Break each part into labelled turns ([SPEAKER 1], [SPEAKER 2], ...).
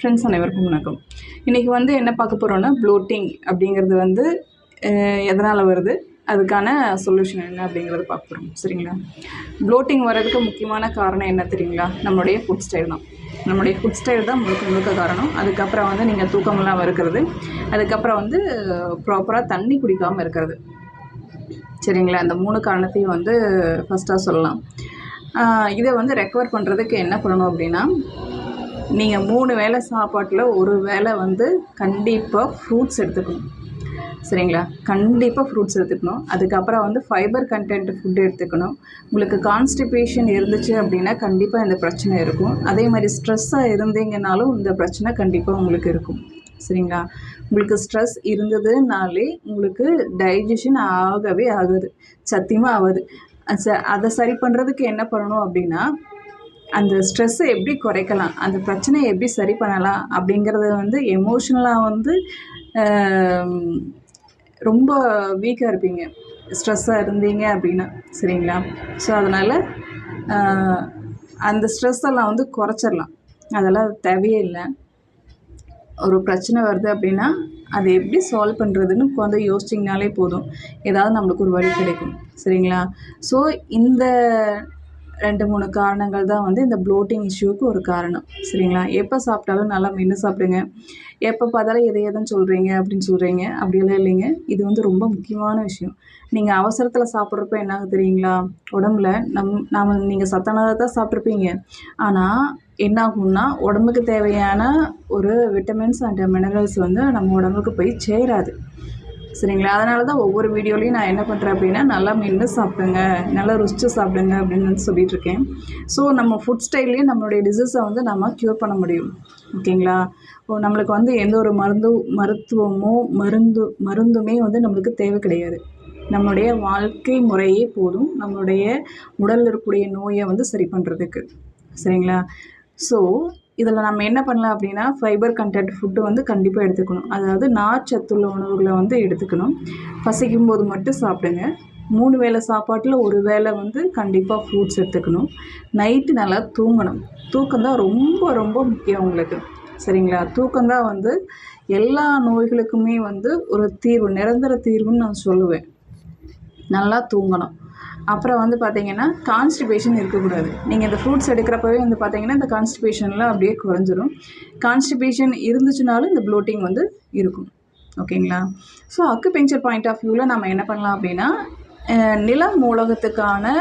[SPEAKER 1] Friends அனைவருக்கும் வணக்கம். இன்றைக்கி வந்து என்ன பார்க்க போகிறோன்னா, ப்ளோட்டிங் அப்படிங்கிறது வந்து எதனால் வருது, அதுக்கான சொல்யூஷன் என்ன அப்படிங்கிறத பார்க்க போகிறோம். சரிங்களா? ப்ளோட்டிங் வர்றதுக்கு முக்கியமான காரணம் என்ன தெரியுங்களா? நம்மளுடைய ஃபுட் ஸ்டைல் தான். நம்மளுடைய ஃபுட் ஸ்டைல் தான் முழுக்க காரணம். அதுக்கப்புறம் வந்து நீங்கள் தூக்கமெல்லாம் இருக்கிறது, அதுக்கப்புறம் வந்து ப்ராப்பராக தண்ணி குடிக்காமல் இருக்கிறது. சரிங்களா? அந்த 3 காரணத்தையும் வந்து ஃபஸ்ட்டாக சொல்லலாம். இதை வந்து ரெக்கவர் பண்ணுறதுக்கு என்ன பண்ணணும் அப்படின்னா, நீங்கள் 3 வேளை சாப்பாட்டில் ஒரு வேளை வந்து கண்டிப்பாக ஃப்ரூட்ஸ் எடுத்துக்கணும். சரிங்களா? கண்டிப்பாக ஃப்ரூட்ஸ் எடுத்துக்கணும். அதுக்கப்புறம் வந்து ஃபைபர் கண்டென்ட் ஃபுட் எடுத்துக்கணும். உங்களுக்கு கான்ஸ்டிபேஷன் இருந்துச்சு அப்படின்னா கண்டிப்பாக இந்த பிரச்சனை இருக்கும். அதே மாதிரி ஸ்ட்ரெஸ்ஸாக இருந்தீங்கனாலும் இந்த பிரச்சனை கண்டிப்பாக உங்களுக்கு இருக்கும். சரிங்களா? உங்களுக்கு ஸ்ட்ரெஸ் இருந்ததுனாலே உங்களுக்கு டைஜஷன் ஆகவே ஆகாது, சத்தியமாக ஆகாது. அதை சரி பண்ணுறதுக்கு என்ன பண்ணணும் அப்படின்னா, அந்த ஸ்ட்ரெஸ்ஸை எப்படி குறைக்கலாம், அந்த பிரச்சனையை எப்படி சரி பண்ணலாம் அப்படிங்கிறத வந்து எமோஷ்னலாக வந்து ரொம்ப வீக்காக இருப்பீங்க ஸ்ட்ரெஸ்ஸாக இருந்தீங்க அப்படின்னா. சரிங்களா? ஸோ அதனால் அந்த ஸ்ட்ரெஸ்ஸெல்லாம் வந்து குறைச்சிடலாம். அதெல்லாம் தேவையே இல்லை. ஒரு பிரச்சனை வருது அப்படின்னா அதை எப்படி சால்வ் பண்ணுறதுன்னு உட்காந்து யோசிச்சிங்கனாலே போதும், ஏதாவது நம்மளுக்கு ஒரு வழி கிடைக்கும். சரிங்களா? ஸோ இந்த 2-3 காரணங்கள் தான் வந்து இந்த ப்ளோட்டிங் இஷ்யூவுக்கு ஒரு காரணம். சரிங்களா? எப்போ சாப்பிட்டாலும் நல்லா மென்று சாப்பிடுங்க. எப்போ பார்த்தாலும் எதுன்னு சொல்கிறீங்க அப்படின்னு சொல்கிறீங்க, அப்படியெல்லாம் இல்லைங்க. இது வந்து ரொம்ப முக்கியமான விஷயம். நீங்கள் அவசரத்தில் சாப்பிட்றப்ப என்ன ஆகுது தெரியுங்களா? உடம்புல நீங்கள் சத்தானதாக தான் சாப்பிட்ருப்பீங்க, ஆனால் என்ன ஆகும்னா உடம்புக்கு தேவையான ஒரு விட்டமின்ஸ் அண்ட் மினரல்ஸ் வந்து நம்ம உடம்புக்கு போய் சேராது. சரிங்களா? அதனால தான் ஒவ்வொரு வீடியோலையும் நான் என்ன பண்ணுறேன் அப்படின்னா, நல்லா மென்று சாப்பிடுங்க, நல்லா ருசிச்சு சாப்பிடுங்க அப்படின்னு சொல்லிகிட்ருக்கேன். ஸோ நம்ம ஃபுட் ஸ்டைல்லையும் நம்மளுடைய டிசீஸை வந்து நம்ம க்யூர் பண்ண முடியும். ஓகேங்களா? நம்மளுக்கு வந்து எந்த ஒரு மருந்துமே வந்து நம்மளுக்கு தேவை கிடையாது. நம்மளுடைய வாழ்க்கை முறையே போதும் நம்மளுடைய உடலில் இருக்கக்கூடிய நோயை வந்து சரி பண்ணுறதுக்கு. சரிங்களா? ஸோ இதில் நம்ம என்ன பண்ணலாம் அப்படின்னா, ஃபைபர் கண்டென்ட் ஃபுட்டு வந்து கண்டிப்பாக எடுத்துக்கணும். அதாவது நார்ச்சத்துள்ள உணவுகளை வந்து எடுத்துக்கணும். பசிக்கும் போது மட்டும் சாப்பிடுங்க. 3 வேளை சாப்பாட்டில் ஒரு வேளை வந்து கண்டிப்பாக ஃப்ரூட்ஸ் எடுத்துக்கணும். நைட்டு நல்லா தூங்கணும். தூக்கம் தான் ரொம்ப ரொம்ப முக்கியம் உங்களுக்கு. சரிங்களா? தூக்கம் தான் வந்து எல்லா நோய்களுக்குமே வந்து ஒரு தீர்வு, நிரந்தர தீர்வுன்னு நான் சொல்லுவேன். நல்லா தூங்கணும். அப்புறம் வந்து பார்த்திங்கன்னா, கான்ஸ்டிபேஷன் இருக்கக்கூடாது. நீங்கள் இந்த ஃப்ரூட்ஸ் எடுக்கிறப்பவே வந்து பார்த்திங்கன்னா, இந்த கான்ஸ்டிபேஷன்லாம் அப்படியே குறைஞ்சிரும். கான்ஸ்டிபேஷன் இருந்துச்சுனாலும் இந்த ப்ளோட்டிங் வந்து இருக்கும். ஓகேங்களா? ஸோ அக்குபங்க்சர் பாயிண்ட் ஆஃப் வியூவில் நம்ம என்ன பண்ணலாம் அப்படின்னா, நில மூலகத்துக்கான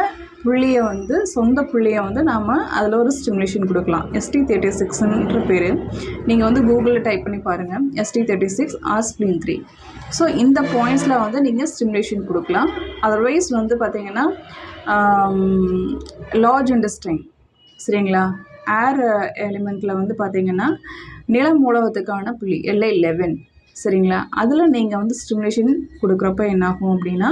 [SPEAKER 1] புள்ளியை வந்து சொந்த புள்ளியை வந்து நாம் அதில் ஒரு ஸ்டிமுலேஷன் கொடுக்கலாம். ST36ன்ற பேர். நீங்கள் வந்து கூகுளில் டைப் பண்ணி பாருங்கள், ST36 ஆஸ்பிளின் 3. ஸோ இந்த பாயிண்ட்ஸில் வந்து நீங்கள் ஸ்டிமுலேஷன் கொடுக்கலாம். அதர்வைஸ் வந்து பார்த்திங்கன்னா லார்ஜ் இன்டெஸ்டைன், சரிங்களா, ஏர் எலிமெண்ட்டில் வந்து பார்த்திங்கன்னா நில மூலகத்துக்கான புள்ளி LI11, சரிங்களா, அதில் நீங்கள் வந்து ஸ்டிமுலேஷன் கொடுக்குறப்ப என்னாகும் அப்படின்னா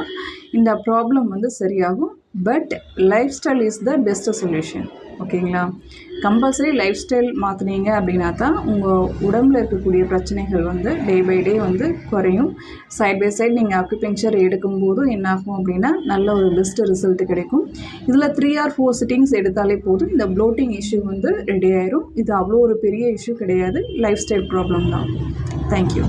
[SPEAKER 1] இந்த ப்ராப்ளம் வந்து சரியாகும். But life style is the best solution. ஓகேங்களா? கம்பல்சரி லைஃப் ஸ்டைல் மாற்றினீங்க அப்படின்னா தான் உங்கள் உடம்பில் இருக்கக்கூடிய பிரச்சனைகள் வந்து டே பை டே வந்து குறையும். சைட் பை சைட் நீங்கள் அக்குபங்க்சர் எடுக்கும்போதும் என்னாகும் அப்படின்னா நல்ல ஒரு பெஸ்ட் ரிசல்ட் கிடைக்கும். இதில் 3 or 4 சிட்டிங்ஸ் எடுத்தாலே போதும், இந்த ப்ளோட்டிங் இஷ்யூ வந்து ரெடி ஆயிரும். இது அவ்வளோ ஒரு பெரிய இஷ்யூ கிடையாது, லைஃப் ஸ்டைல் ப்ராப்ளம் தான். தேங்க்யூ.